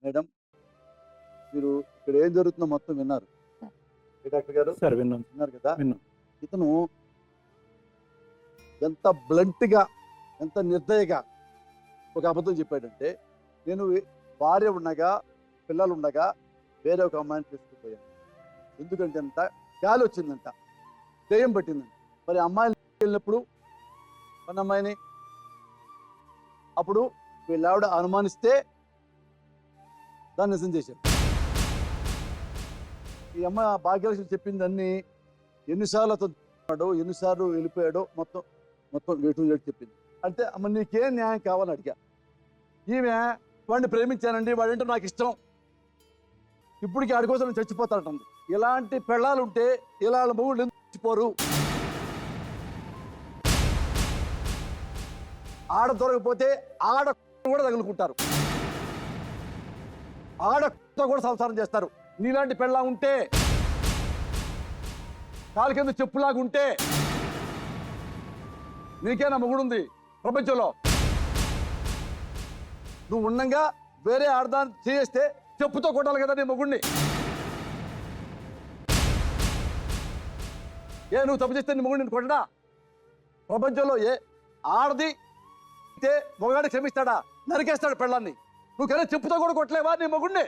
Madam మీరు ఇక్కడ ఏం జరుగుతుందో మొత్తం విన్నారు ఏ డాక్టర్ గారు? సార్ విన్నాను. విన్నారు కదా. విన్నాను. ఇతను ఎంత బ్లంట్గా ఎంత నిర్దయగా ఒక అబద్ధం చెప్పాడంటే, నేను భార్య ఉండగా పిల్లలు ఉండగా వేరే ఒక అమ్మాయిని తీసుకుపోయాను. ఎందుకంటే అంట గాలి వచ్చిందంట, దెయ్యం పట్టిందంట. మరి అమ్మాయిలు వెళ్ళినప్పుడు మన అమ్మాయిని అప్పుడు వీళ్ళావిడ అనుమానిస్తే దాన్ని నిజం చేశారు. ఈ అమ్మ భాగ్యలక్ష్మి చెప్పిందన్నీ ఎన్నిసార్లు అతను ఎన్నిసార్లు వెళ్ళిపోయాడో మొత్తం మొత్తం వేటు చెప్పింది. అంటే అమ్మ నీకేం న్యాయం కావాలని అడిగా. ఈమె వాడిని ప్రేమించానండి, వాడంటే నాకు ఇష్టం, ఇప్పటికీ ఆడి కోసం నేను చచ్చిపోతానంటుంది. ఇలాంటి పెళ్ళాలు ఉంటే ఇలా మొగుళ్ళు ఎందుకు చచ్చిపోరు? ఆడ దొరకపోతే ఆడ కూడా తగులుకుంటారు, ఆడతో కూడా సంసారం చేస్తారు. నీలాంటి పెళ్ళా ఉంటే, కాలు కింద చెప్పులాగా ఉంటే నీకేనా మొగుడుంది ప్రపంచంలో? నువ్వు ఉండంగా వేరే ఆడదాన్ని చేస్తే చెప్పుతో కొట్టాలి కదా నీ మొగుడిని. ఏ నువ్వు తప్పు చేస్తే నీ మొగుడిని కొట్టడా? ప్రపంచంలో ఏ ఆడది అయితే మొగాడి క్షమిస్తాడా? నరికేస్తాడు పెళ్ళాన్ని. నువ్వు కదా చెప్పుతో కూడా కొట్టలేవా నీ మొగుడిని?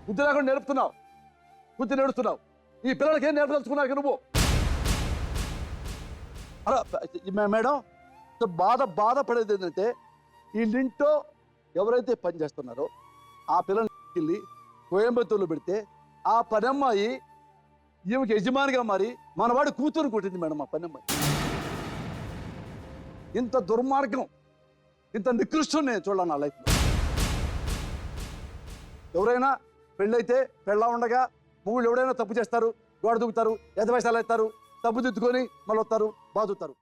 బుద్ధి లేకుండా నేర్పుతున్నావు, బుద్ధి నేడుస్తున్నావు. ఈ పిల్లలకి ఏం నేర్పదలుచుకున్నావు నువ్వు? అలా మేడం బాధపడేది ఏంటంటే, వీళ్ళింట్లో ఎవరైతే పని చేస్తున్నారో ఆ పిల్లల్ని వెళ్ళి కోయంబత్తూరులో పెడితే ఆ పని అమ్మాయి ఈమెకి యజమానిగా మారి మనవాడు కూతురు కొట్టింది మేడం. ఆ పని అమ్మాయి ఇంత దుర్మార్గం, ఇంత నికృష్టం నేను చూడాలి నా లైఫ్లో. ఎవరైనా పెళ్ళైతే పెళ్ళ ఉండగా మొగుళ్ళు ఎవడైనా తప్పు చేస్తారు, గోడ దూకుతారు, ఎదవైసాలు ఎత్తారు, తప్పు దిద్దుకొని మళ్ళీ వస్తారు, బాధుతారు.